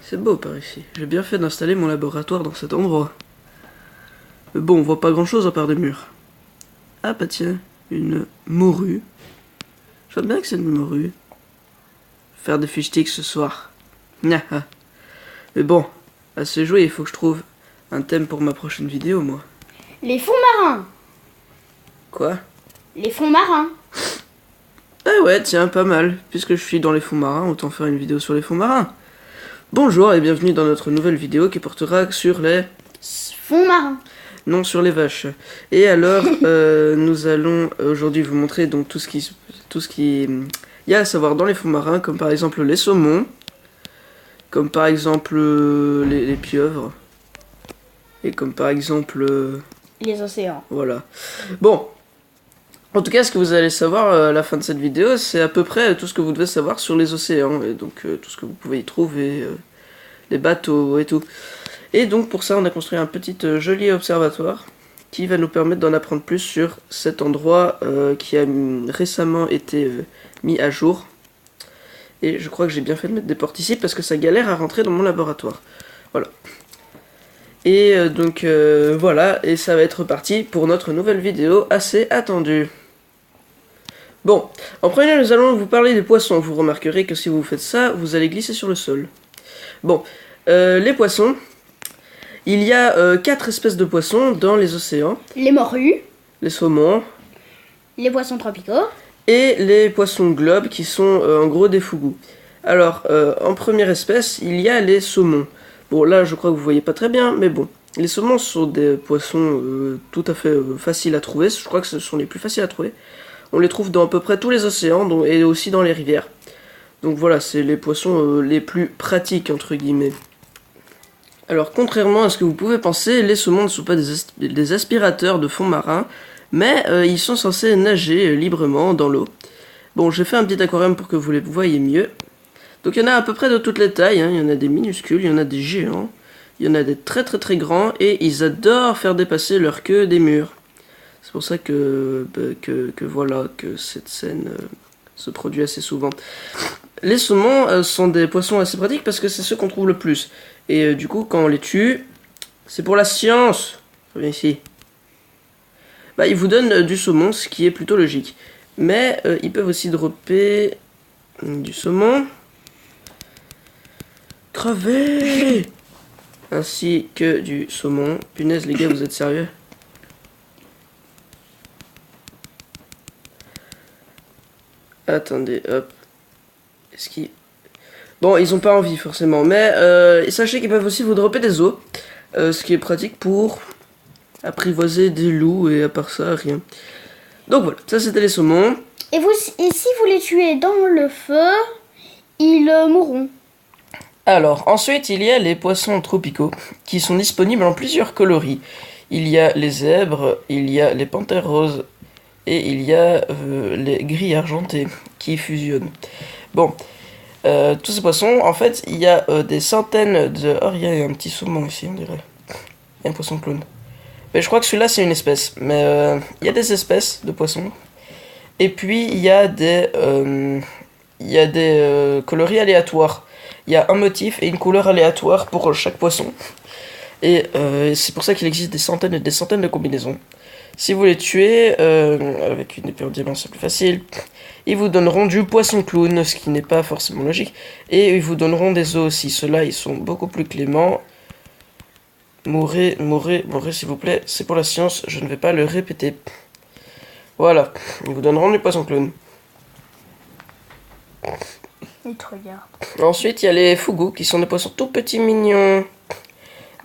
C'est beau par ici. J'ai bien fait d'installer mon laboratoire dans cet endroit. Mais bon, on voit pas grand chose à part des murs. Ah bah tiens, une morue. Je vois bien que c'est une morue. Faire des fish sticks ce soir. Mais bon, assez joué, il faut que je trouve un thème pour ma prochaine vidéo, moi. Les fonds marins. Quoi? Les fonds marins. Ah ouais, tiens, pas mal. Puisque je suis dans les fonds marins, autant faire une vidéo sur les fonds marins. Bonjour et bienvenue dans notre nouvelle vidéo qui portera sur les... Fonds marins. Non, sur les vaches. Et alors, nous allons aujourd'hui vous montrer donc tout ce qui y a à savoir dans les fonds marins, comme par exemple les saumons, comme par exemple les pieuvres, et comme par exemple... Les océans. Voilà. Bon. En tout cas, ce que vous allez savoir à la fin de cette vidéo, c'est à peu près tout ce que vous devez savoir sur les océans, et donc tout ce que vous pouvez y trouver, les bateaux et tout. Et donc pour ça, on a construit un petit joli observatoire qui va nous permettre d'en apprendre plus sur cet endroit qui a récemment été mis à jour. Et je crois que j'ai bien fait de mettre des portes ici parce que ça galère à rentrer dans mon laboratoire. Voilà. Et donc voilà, et ça va être parti pour notre nouvelle vidéo assez attendue. Bon, en premier nous allons vous parler des poissons. Vous remarquerez que si vous faites ça, vous allez glisser sur le sol. Bon, les poissons, il y a 4 espèces de poissons dans les océans. Les morues. Les saumons. Les poissons tropicaux. Et les poissons globes qui sont en gros des fougous. Alors, en première espèce, il y a les saumons. Bon, là, je crois que vous voyez pas très bien, mais bon. Les saumons sont des poissons tout à fait faciles à trouver. Je crois que ce sont les plus faciles à trouver. On les trouve dans à peu près tous les océans et aussi dans les rivières. Donc voilà, c'est les poissons les plus pratiques, entre guillemets. Alors, contrairement à ce que vous pouvez penser, les saumons ne sont pas des aspirateurs de fond marin, mais ils sont censés nager librement dans l'eau. Bon, j'ai fait un petit aquarium pour que vous les voyiez mieux. Donc il y en a à peu près de toutes les tailles, hein. Il y en a des minuscules, il y en a des géants, il y en a des très très très grands, et ils adorent faire dépasser leur queue des murs. C'est pour ça que cette scène se produit assez souvent. Les saumons sont des poissons assez pratiques parce que c'est ceux qu'on trouve le plus. Et du coup, quand on les tue, c'est pour la science. Viens ici. Bah, ils vous donnent du saumon, ce qui est plutôt logique. Mais ils peuvent aussi dropper du saumon. Crevé. Ainsi que du saumon. Punaise, les gars, vous êtes sérieux? Attendez, hop. Est-ce qu'ils... Bon, ils ont pas envie forcément, mais sachez qu'ils peuvent aussi vous dropper des os. Ce qui est pratique pour apprivoiser des loups, et à part ça, rien. Donc voilà, ça c'était les saumons. Et si vous les tuez dans le feu, ils mourront. Alors, ensuite, il y a les poissons tropicaux, qui sont disponibles en plusieurs coloris. Il y a les zèbres, il y a les panthères roses, et il y a les grilles argentées, qui fusionnent. Bon, tous ces poissons, en fait, il y a des centaines de... Oh, il y a un petit saumon ici, on dirait. Il y a un poisson clown. Mais je crois que celui-là, c'est une espèce. Mais il y a des espèces de poissons. Et puis, il y a des coloris aléatoires. Il y a un motif et une couleur aléatoire pour chaque poisson. Et c'est pour ça qu'il existe des centaines et des centaines de combinaisons. Si vous les tuez avec une épée en diamant, c'est plus facile. Ils vous donneront du poisson clown, ce qui n'est pas forcément logique. Et ils vous donneront des os aussi. Ceux-là, ils sont beaucoup plus cléments. Mourrez, mourrez, mourrez s'il vous plaît. C'est pour la science, je ne vais pas le répéter. Voilà, ils vous donneront du poisson clown. Ils te regardent. Ensuite, il y a les fougous, qui sont des poissons tout petits mignons.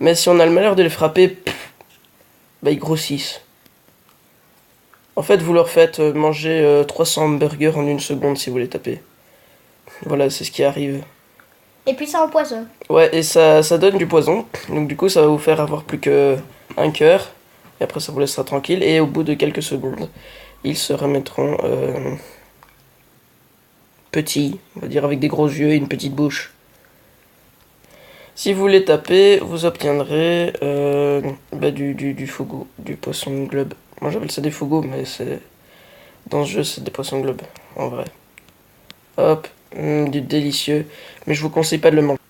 Mais si on a le malheur de les frapper, bah ils grossissent. En fait, vous leur faites manger 300 hamburgers en 1 seconde si vous les tapez. Voilà, c'est ce qui arrive. Et puis ça empoisonne. Ouais, et ça donne du poison. Donc du coup, ça va vous faire avoir plus qu'un cœur. Et après, ça vous laissera tranquille. Et au bout de quelques secondes, ils se remettront petits. On va dire avec des gros yeux et une petite bouche. Si vous les tapez, vous obtiendrez du fougou, du poisson globe. Moi j'appelle ça des fougous, mais c'est dans ce jeu c'est des poissons globes, en vrai. Hop, Du délicieux, mais je vous conseille pas de le manger.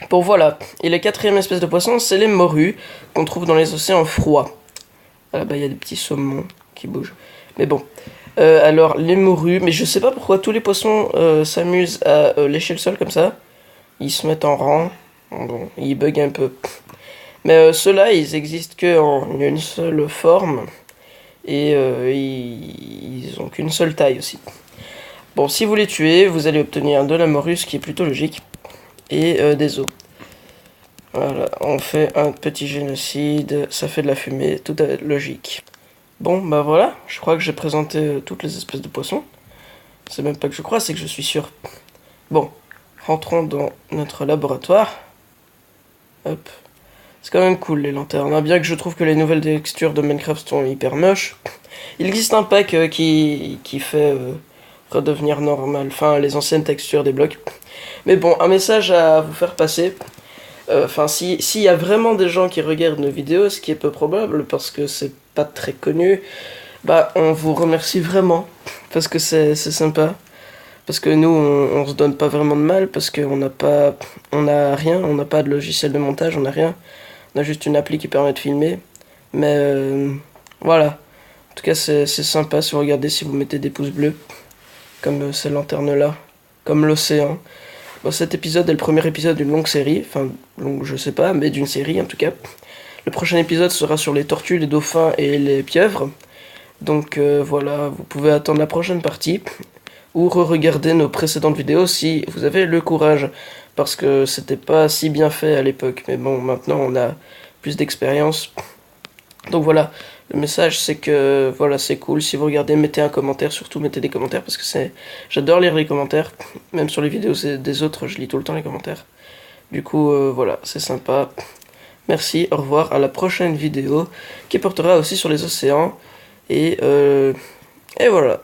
Bon voilà, et la quatrième espèce de poisson, c'est les morues, qu'on trouve dans les océans froids. Ah là-bas, il y a des petits saumons qui bougent. Mais bon, alors les morues, mais je sais pas pourquoi tous les poissons s'amusent à lécher le sol comme ça. Ils se mettent en rang, bon, ils bug un peu. Mais ceux-là, ils existent que en une seule forme, et ils ont qu'une seule taille aussi. Bon, si vous les tuez, vous allez obtenir de la morue, ce qui est plutôt logique, et des os. Voilà, on fait un petit génocide, ça fait de la fumée, tout à logique. Bon, bah voilà, je crois que j'ai présenté toutes les espèces de poissons. C'est même pas que je crois, c'est que je suis sûr. Bon, rentrons dans notre laboratoire. Hop. C'est quand même cool les lanternes, hein. Bien que je trouve que les nouvelles textures de Minecraft sont hyper moches. Il existe un pack qui fait redevenir normal, enfin les anciennes textures des blocs. Mais bon, un message à vous faire passer. Enfin, s'il y a vraiment des gens qui regardent nos vidéos, ce qui est peu probable parce que c'est pas très connu, bah on vous remercie vraiment parce que c'est sympa. Parce que nous, on se donne pas vraiment de mal parce qu'on n'a pas, on a rien, on n'a pas de logiciel de montage, on n'a rien. On a juste une appli qui permet de filmer. Mais voilà. En tout cas, c'est sympa si vous regardez, si vous mettez des pouces bleus, comme ces lanternes-là, comme l'océan. Bon, cet épisode est le premier épisode d'une longue série, enfin, longue, je sais pas, mais d'une série en tout cas. Le prochain épisode sera sur les tortues, les dauphins et les pieuvres. Donc voilà, vous pouvez attendre la prochaine partie ou re-regarder nos précédentes vidéos si vous avez le courage, parce que c'était pas si bien fait à l'époque, mais bon, maintenant on a plus d'expérience. Donc voilà, le message c'est que voilà, c'est cool, si vous regardez, mettez un commentaire, surtout mettez des commentaires, parce que j'adore lire les commentaires, même sur les vidéos des autres, je lis tout le temps les commentaires. Du coup, voilà, c'est sympa. Merci, au revoir, à la prochaine vidéo, qui portera aussi sur les océans, et voilà.